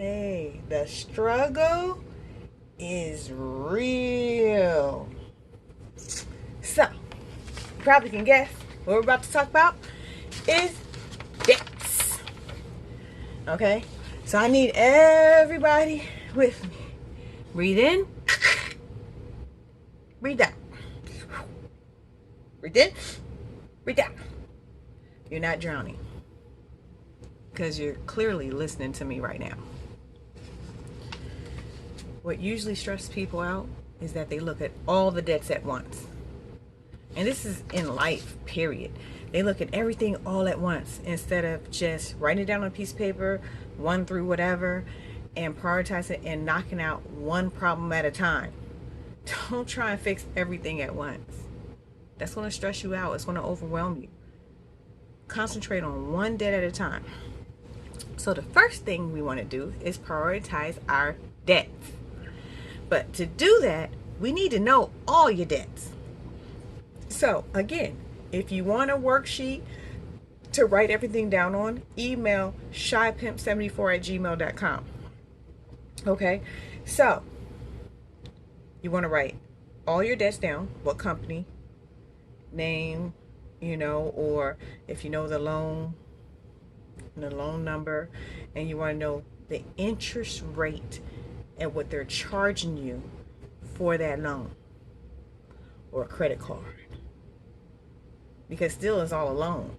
Hey, the struggle is real. So, you probably can guess what we're about to talk about is debts. Okay? So, I need everybody with me. Breathe in, breathe out. Breathe in, breathe out. You're not drowning because you're clearly listening to me right now. What usually stresses people out is that they look at all the debts at once. And this is in life, period. They look at everything all at once instead of just writing it down on a piece of paper, one through whatever, and prioritize it and knocking out one problem at a time. Don't try and fix everything at once. That's going to stress you out. It's going to overwhelm you. Concentrate on one debt at a time. So the first thing we want to do is prioritize our debts. But to do that, we need to know all your debts. So again, if you want a worksheet to write everything down on, email shypimp74@gmail.com. Okay, so you want to write all your debts down, what company, name, or if you know the loan number, and you want to know the interest rate and what they're charging you for that loan or a credit card. Because still it's all a loan.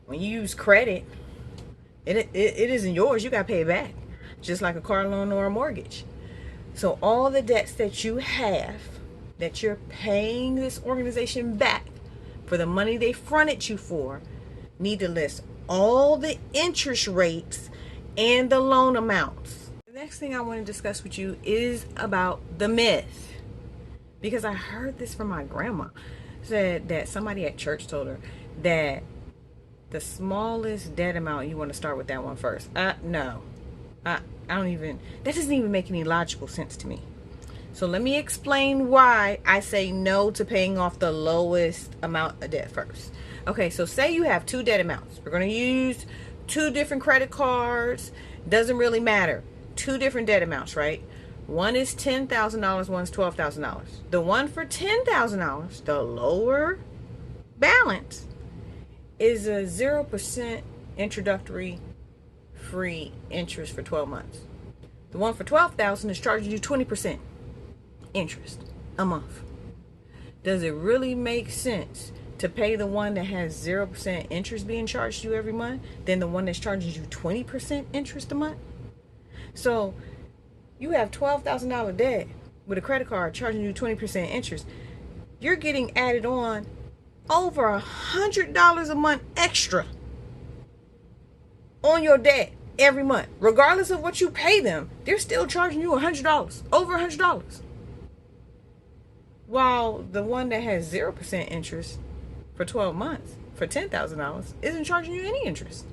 When you use credit, it isn't yours. You got to pay it back, just like a car loan or a mortgage. So all the debts that you have, that you're paying this organization back for the money they fronted you for, need to list all the interest rates and the loan amounts. The next thing I want to discuss with you is about the myth, because I heard this from my grandma. Said that somebody at church told her that the smallest debt amount, you want to start with that one first. No, I don't even, that doesn't even make any logical sense to me. So let me explain why I say no to paying off the lowest amount of debt first. Okay, so say you have two debt amounts. We're going to use two different credit cards. Doesn't really matter. Two different debt amounts, right? One is $10,000, one's $12,000. The one for $10,000, the lower balance, is a 0% introductory free interest for 12 months. The one for $12,000 is charging you 20% interest a month. Does it really make sense to pay the one that has 0% interest being charged you every month than the one that's charging you 20% interest a month? So you have $12,000 debt with a credit card charging you 20% interest. You're getting added on over $100 a month extra on your debt every month. Regardless of what you pay them, they're still charging you $100, over $100. While the one that has 0% interest for 12 months for $10,000 isn't charging you any interest.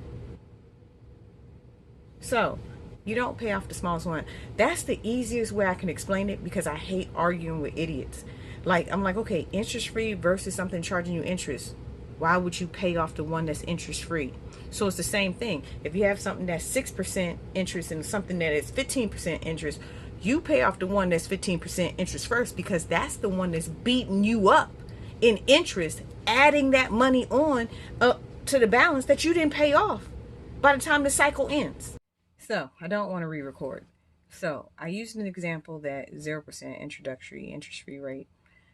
So you don't pay off the smallest one. That's the easiest way I can explain it, because I hate arguing with idiots. I'm like, okay, interest free versus something charging you interest. Why would you pay off the one that's interest free? So it's the same thing. If you have something that's 6% interest and something that is 15% interest, you pay off the one that's 15% interest first, because that's the one that's beating you up in interest, adding that money on up to the balance that you didn't pay off by the time the cycle ends. So I don't want to re-record. So I used an example that 0% introductory interest-free rate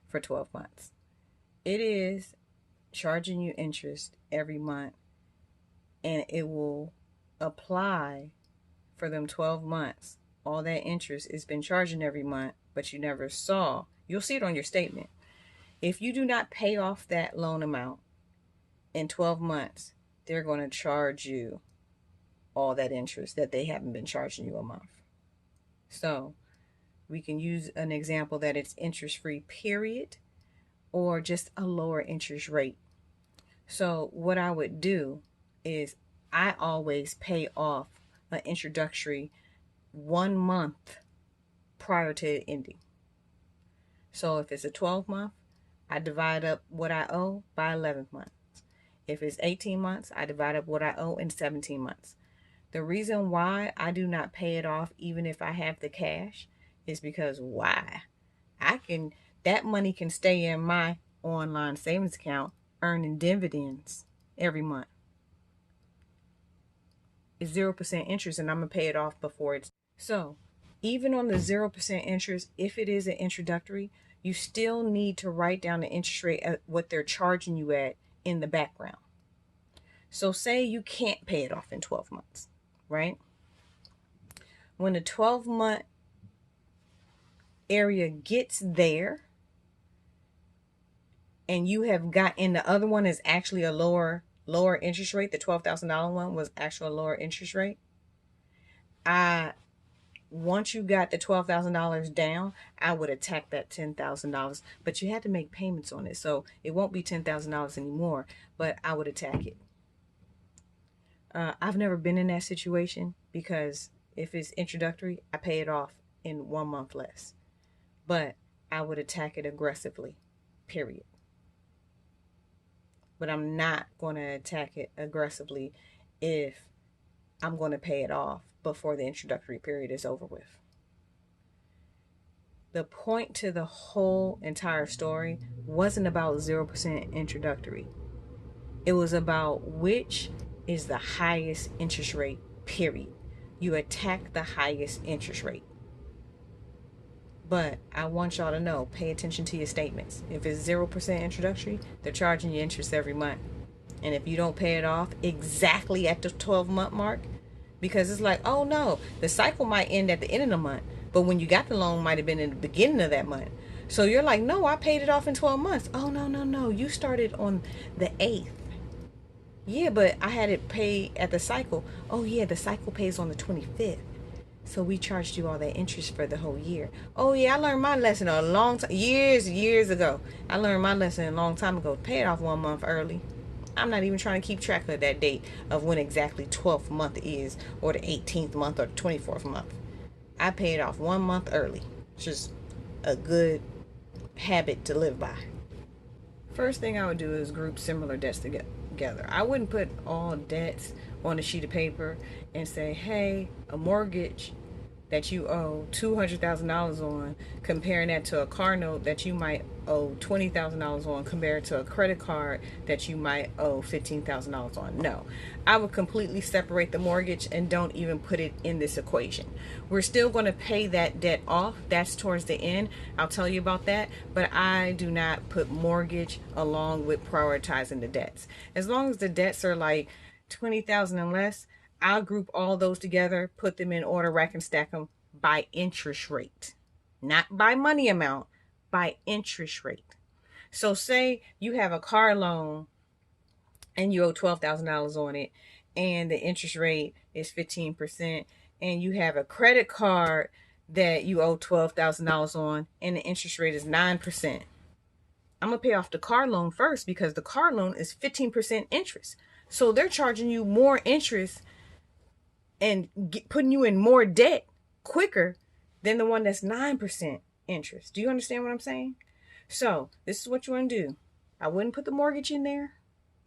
for 12 months. It is charging you interest every month, and it will apply for them 12 months. All that interest has been charging every month, but you never saw. You'll see it on your statement. If you do not pay off that loan amount in 12 months, they're going to charge you all that interest that they haven't been charging you a month. So we can use an example that it's interest free, period, or just a lower interest rate. So what I would do is I always pay off an introductory 1 month prior to it ending. So if it's a 12 month, I divide up what I owe by 11 months. If it's 18 months, I divide up what I owe in 17 months. The reason why I do not pay it off even if I have the cash is because why? That money can stay in my online savings account earning dividends every month. It's 0% interest and I'm going to pay it off before it's. So even on the 0% interest, if it is an introductory, you still need to write down the interest rate at what they're charging you at in the background. So say you can't pay it off in 12 months, right? When the 12-month area gets there and you have got, and the other one is actually a lower interest rate, the $12,000 one was actually a lower interest rate. Once you got the $12,000 down, I would attack that $10,000, but you had to make payments on it. So it won't be $10,000 anymore, but I would attack it. I've never been in that situation because if it's introductory, I pay it off in 1 month less, but I would attack it aggressively, period. But I'm not going to attack it aggressively if I'm going to pay it off before the introductory period is over with. The point to the whole entire story wasn't about 0% introductory. It was about which is the highest interest rate, period. You attack the highest interest rate. But I want y'all to know, pay attention to your statements. If it's 0% introductory, they're charging you interest every month. And if you don't pay it off exactly at the 12-month mark, because it's like, oh no, the cycle might end at the end of the month, but when you got the loan might have been in the beginning of that month. So you're like, no, I paid it off in 12 months. Oh, no, you started on the 8th. Yeah, but I had it paid at the cycle. Oh yeah, the cycle pays on the 25th. So we charged you all that interest for the whole year. Oh yeah, I learned my lesson a long time, years ago. I learned my lesson a long time ago. Pay it off 1 month early. I'm not even trying to keep track of that date of when exactly 12th month is, or the 18th month, or the 24th month. I pay it off 1 month early. It's just a good habit to live by. First thing I would do is group similar debts together. I wouldn't put all debts on a sheet of paper and say, hey, a mortgage that you owe $200,000 on, comparing that to a car note that you might owe $20,000 on, compared to a credit card that you might owe $15,000 on. No, I would completely separate the mortgage and don't even put it in this equation. We're still going to pay that debt off. That's towards the end. I'll tell you about that. But I do not put mortgage along with prioritizing the debts. As long as the debts are like $20,000 and less, I'll group all those together, put them in order, rack and stack them by interest rate. Not by money amount, by interest rate. So say you have a car loan and you owe $12,000 on it and the interest rate is 15%, and you have a credit card that you owe $12,000 on and the interest rate is 9%. I'm going to pay off the car loan first because the car loan is 15% interest. So they're charging you more interest and putting you in more debt quicker than the one that's 9% interest. Do you understand what I'm saying? So this is what you want to do. I wouldn't put the mortgage in there,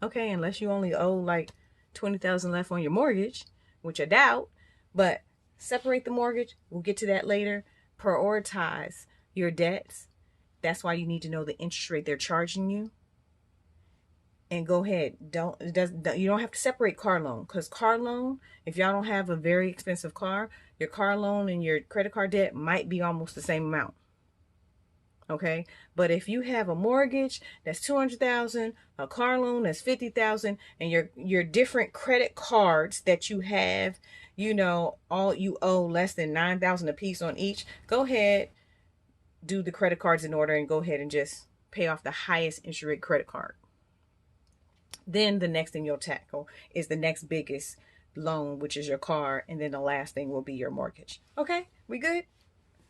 okay, unless you only owe like $20,000 left on your mortgage, which I doubt. But separate the mortgage. We'll get to that later. Prioritize your debts. That's why you need to know the interest rate they're charging you. And go ahead. You don't have to separate car loan, because car loan, if y'all don't have a very expensive car, your car loan and your credit card debt might be almost the same amount. Okay, but if you have a mortgage that's $200,000, a car loan that's $50,000, and your different credit cards that you have, all you owe less than $9,000 a piece on each, go ahead, do the credit cards in order, and go ahead and just pay off the highest interest rate credit card. Then the next thing you'll tackle is the next biggest loan, which is your car. And then the last thing will be your mortgage. Okay, we good?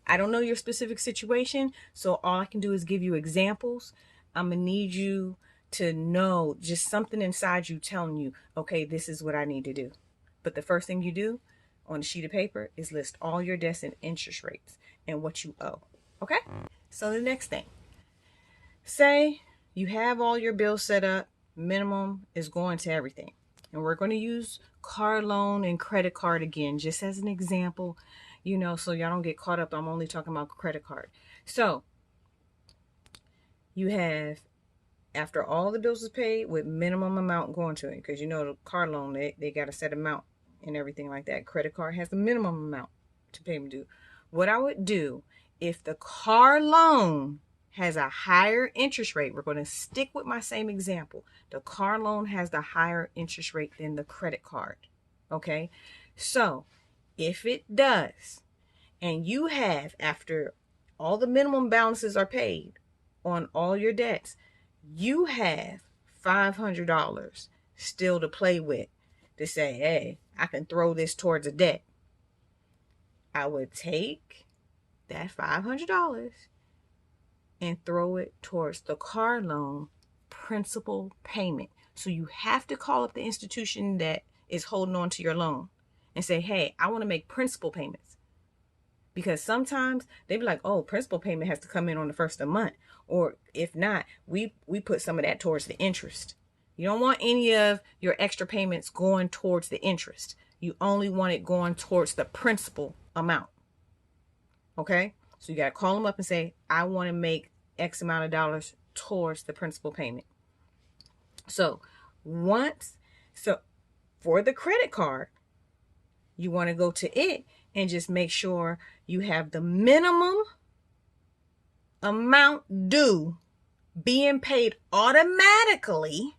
I don't know your specific situation, so all I can do is give you examples. I'm going to need you to know just something inside you telling you, okay, this is what I need to do. But the first thing you do on a sheet of paper is list all your debts and interest rates and what you owe. Okay? So the next thing, say you have all your bills set up. Minimum is going to everything. And we're going to use car loan and credit card again, just as an example, you know, so y'all don't get caught up. I'm only talking about credit card. So you have, after all the bills is paid, with minimum amount going to it, because you know the car loan, they got a set amount and everything like that. Credit card has the minimum amount to pay them due. What I would do, if the car loan has a higher interest rate, we're going to stick with my same example. The car loan has the higher interest rate than the credit card. Okay, so if it does, and you have, after all the minimum balances are paid on all your debts, you have $500 still to play with, to say, hey, I can throw this towards a debt. I would take that $500 and throw it towards the car loan principal payment. So you have to call up the institution that is holding on to your loan and say, hey, I want to make principal payments. Because sometimes they be like, oh, principal payment has to come in on the first of the month. Or if not, we put some of that towards the interest. You don't want any of your extra payments going towards the interest. You only want it going towards the principal amount. Okay? So you got to call them up and say, I want to make X amount of dollars towards the principal payment. So for the credit card, you want to go to it and just make sure you have the minimum amount due being paid automatically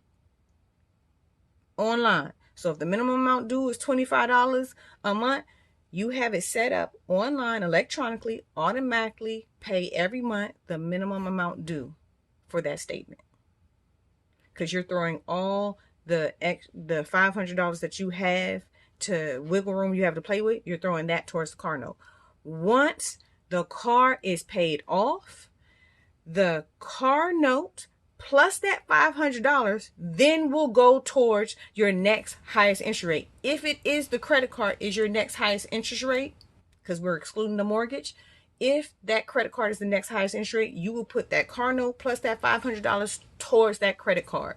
online. So if the minimum amount due is $25 a month, you have it set up online electronically, automatically pay every month the minimum amount due for that statement. Because you're throwing all the $500 that you have to wiggle room you have to play with, you're throwing that towards the car note. Once the car is paid off, the car note plus that $500 then will go towards your next highest interest rate. If it is the credit card is your next highest interest rate, because we're excluding the mortgage, if that credit card is the next highest interest rate, you will put that car note plus that $500 towards that credit card.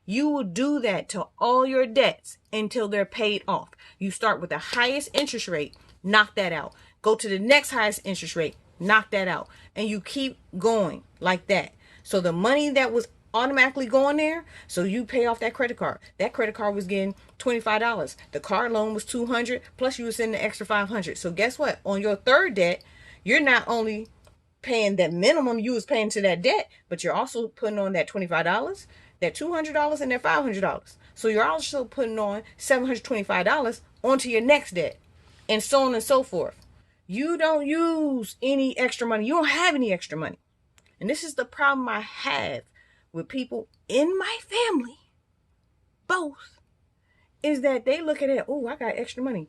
You will do that to all your debts until they're paid off. You start with the highest interest rate, knock that out. Go to the next highest interest rate, knock that out. And you keep going like that. So the money that was automatically going there, so you pay off that credit card. That credit card was getting $25. The car loan was $200, plus you were sending the extra $500. So guess what? On your third debt, you're not only paying that minimum you was paying to that debt, but you're also putting on that $25, that $200, and that $500. So you're also putting on $725 onto your next debt, and so on and so forth. You don't use any extra money. You don't have any extra money. And this is the problem I have with people in my family, both, is that they look at it, oh, I got extra money.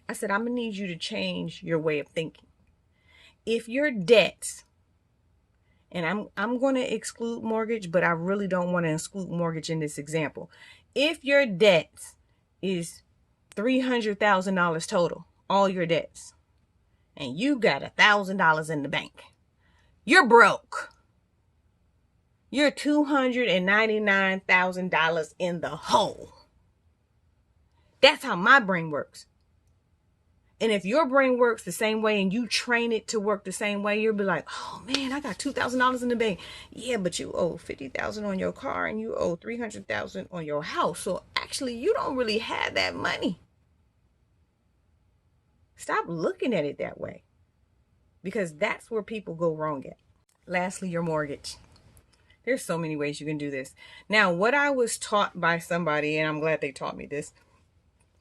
I said, I'm going to need you to change your way of thinking. If your debts, and I'm going to exclude mortgage, but I really don't want to exclude mortgage in this example. If your debts is $300,000 total, all your debts, and you got $1,000 in the bank, you're broke. You're $299,000 in the hole. That's how my brain works. And if your brain works the same way and you train it to work the same way, you'll be like, oh man, I got $2,000 in the bank. Yeah, but you owe $50,000 on your car and you owe $300,000 on your house. So actually, you don't really have that money. Stop looking at it that way, because that's where people go wrong at. Lastly, your mortgage. There's so many ways you can do this. Now, what I was taught by somebody, and I'm glad they taught me this,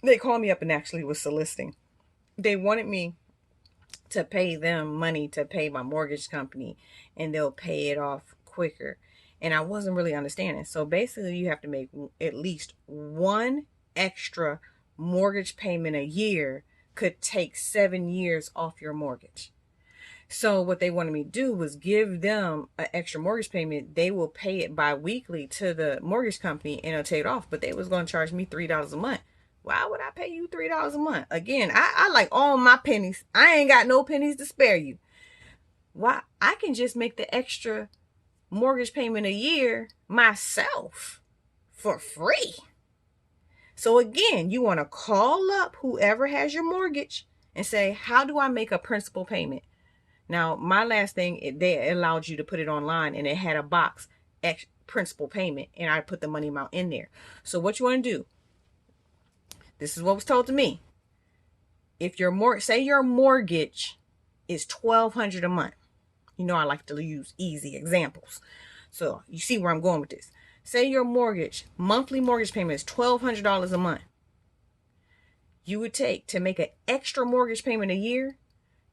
they called me up and actually was soliciting. They wanted me to pay them money to pay my mortgage company, and they'll pay it off quicker. And I wasn't really understanding. So basically, you have to make at least one extra mortgage payment a year could take 7 years off your mortgage. So what they wanted me to do was give them an extra mortgage payment. They will pay it bi-weekly to the mortgage company and it'll take it off. But they was going to charge me $3 a month. Why would I pay you $3 a month? Again, I like all my pennies. I ain't got no pennies to spare you. Why? I can just make the extra mortgage payment a year myself for free. So again, you want to call up whoever has your mortgage and say, how do I make a principal payment? Now, my last thing, they allowed you to put it online, and it had a box, principal payment, and I put the money amount in there. So what you want to do, this is what was told to me. If your say your mortgage is $1,200 a month. You know I like to use easy examples. So you see where I'm going with this. Say your monthly mortgage payment is $1,200 a month. You would take, to make an extra mortgage payment a year,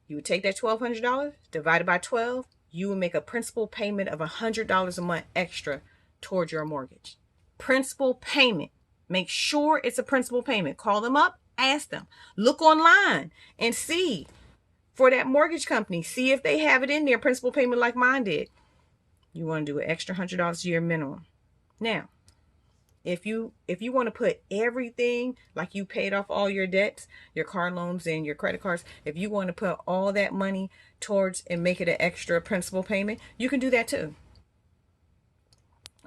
you would take that $1,200 divided by 12. You would make a principal payment of $100 a month extra towards your mortgage. Principal payment. Make sure it's a principal payment. Call them up, ask them. Look online and see for that mortgage company. See if they have it in there, principal payment like mine did. You want to do an extra $100 a year minimum. Now, if you want to put everything, like you paid off all your debts, your car loans and your credit cards, if you want to put all that money towards and make it an extra principal payment, you can do that too.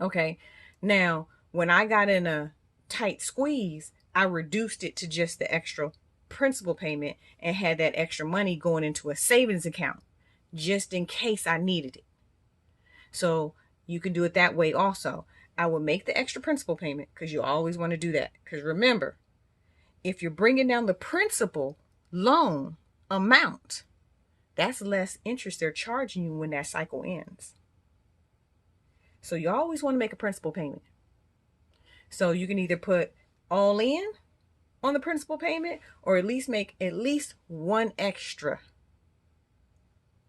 Okay. Now, when I got in a tight squeeze, I reduced it to just the extra principal payment and had that extra money going into a savings account just in case I needed it. So you can do it that way also. I will make the extra principal payment because you always want to do that. Because remember, if you're bringing down the principal loan amount, that's less interest they're charging you when that cycle ends. So you always want to make a principal payment. So you can either put all in on the principal payment or at least make at least one extra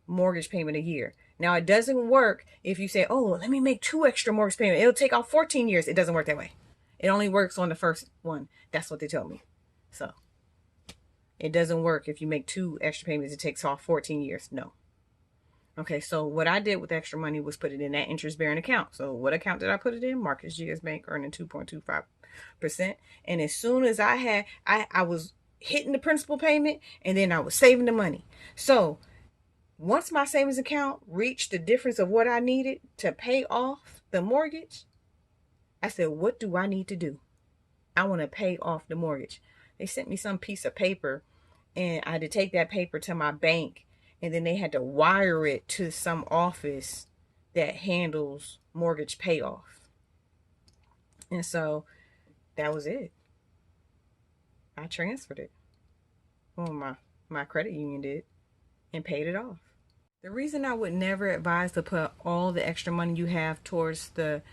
mortgage payment a year. Now, it doesn't work if you say, oh, let me make 2 extra mortgage payments. It'll take off 14 years. It doesn't work that way. It only works on the first one. That's what they told me. So it doesn't work if you make 2 extra payments. It takes off 14 years. No. Okay, so what I did with extra money was put it in that interest-bearing account. So what account did I put it in? Marcus GS Bank, earning 2.25%. And as soon as I was hitting the principal payment, and then I was saving the money. So once my savings account reached the difference of what I needed to pay off the mortgage, I said, what do I need to do? I want to pay off the mortgage. They sent me some piece of paper, and I had to take that paper to my bank, and then they had to wire it to some office that handles mortgage payoff. And so that was it. I transferred it. Well, my credit union did, and paid it off. The reason I would never advise to put all the extra money you have towards the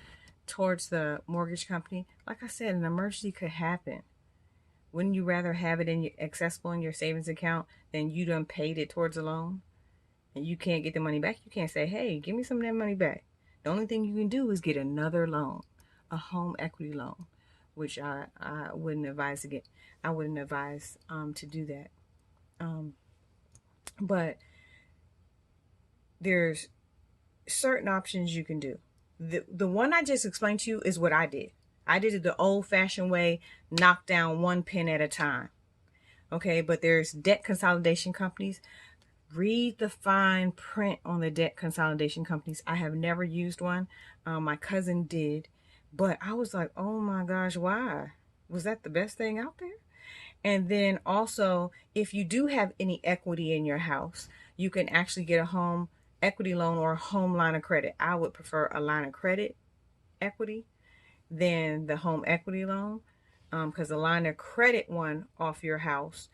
mortgage company, like I said, an emergency could happen. Wouldn't you rather have it accessible in your savings account than you done paid it towards a loan and you can't get the money back? You can't say, hey, give me some of that money back. The only thing you can do is get another loan, a home equity loan, which I wouldn't advise to get. I wouldn't advise to do that. But there's certain options you can do. The one I just explained to you is what I did. I did it the old-fashioned way, knock down one pen at a time. Okay, but there's debt consolidation companies. Read the fine print on the debt consolidation companies. I have never used one. My cousin did, but I was like, oh my gosh, why? Was that the best thing out there? And then also, if you do have any equity in your house, you can actually get a home equity loan or a home line of credit. I would prefer a line of credit equity than the home equity loan, because the line of credit one off your house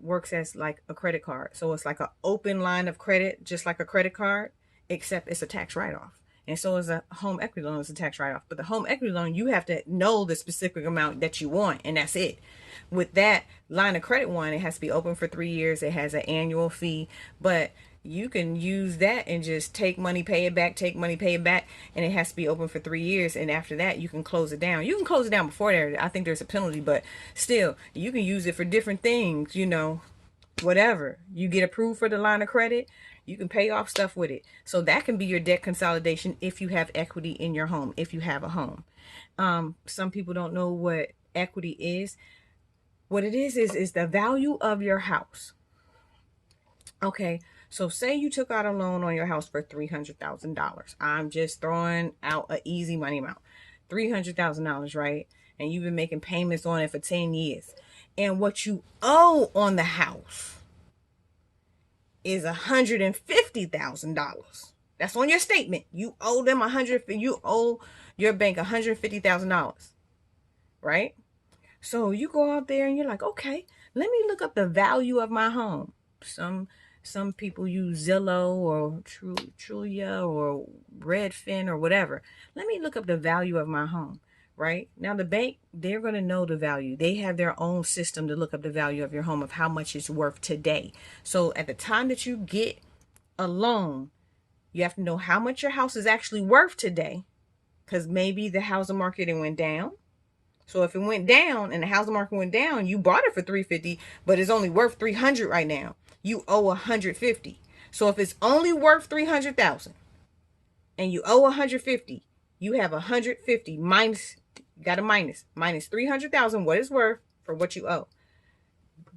works as like a credit card. So it's like an open line of credit, just like a credit card, except it's a tax write-off. And so is a home equity loan, is a tax write-off. But the home equity loan, you have to know the specific amount that you want, and that's it. With that line of credit one, it has to be open for 3 years. It has an annual fee, but you can use that and just take money, pay it back, take money, pay it back, and it has to be open for 3 years. And after that, you can close it down. You can close it down before there. I think there's a penalty, but still, you can use it for different things, whatever. You get approved for the line of credit, you can pay off stuff with it. So that can be your debt consolidation if you have equity in your home, if you have a home. Some people don't know what equity is. What it is the value of your house. Okay, so say you took out a loan on your house for $300,000. I'm just throwing out an easy money amount. $300,000, right? And you've been making payments on it for 10 years. And what you owe on the house is $150,000. That's on your statement. You owe them you owe your bank $150,000, right? So you go out there and you're like, okay, let me look up the value of my home. Some people use Zillow or Trulia or Redfin or whatever. Let me look up the value of my home, right? Now the bank, they're going to know the value. They have their own system to look up the value of your home, of how much it's worth today. So at the time that you get a loan, you have to know how much your house is actually worth today, because maybe the housing market went down. So if it went down and the housing market went down, you bought it for $350, but it's only worth $300 right now. You owe $150. So if it's only worth $300,000 and you owe $150, you have $150 minus, got a minus $300,000, what it's worth for what you owe.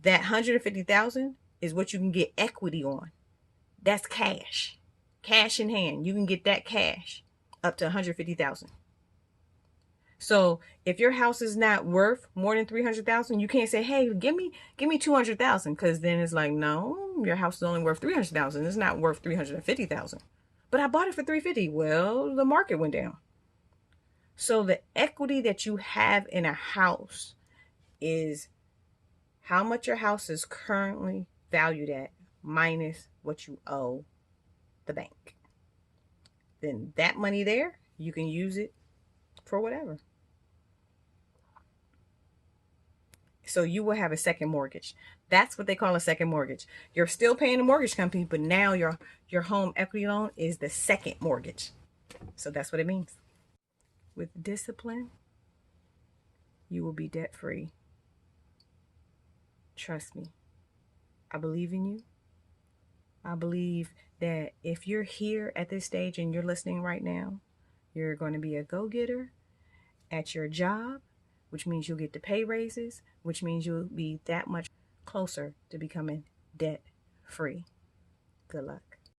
That $150,000 is what you can get equity on. That's cash in hand. You can get that cash up to $150,000. So if your house is not worth more than $300,000, you can't say, hey, give me $200,000, because then it's like, no, your house is only worth $300,000. It's not worth $350,000. But I bought it for $350. Well, the market went down. So the equity that you have in a house is how much your house is currently valued at minus what you owe the bank. Then that money there, you can use it for whatever. So you will have a second mortgage. That's what they call a second mortgage. You're still paying the mortgage company, but now your home equity loan is the second mortgage. So that's what it means. With discipline, you will be debt free. Trust me. I believe in you. I believe that if you're here at this stage and you're listening right now, you're going to be a go-getter at your job, which means you'll get the pay raises, which means you'll be that much closer to becoming debt free. Good luck.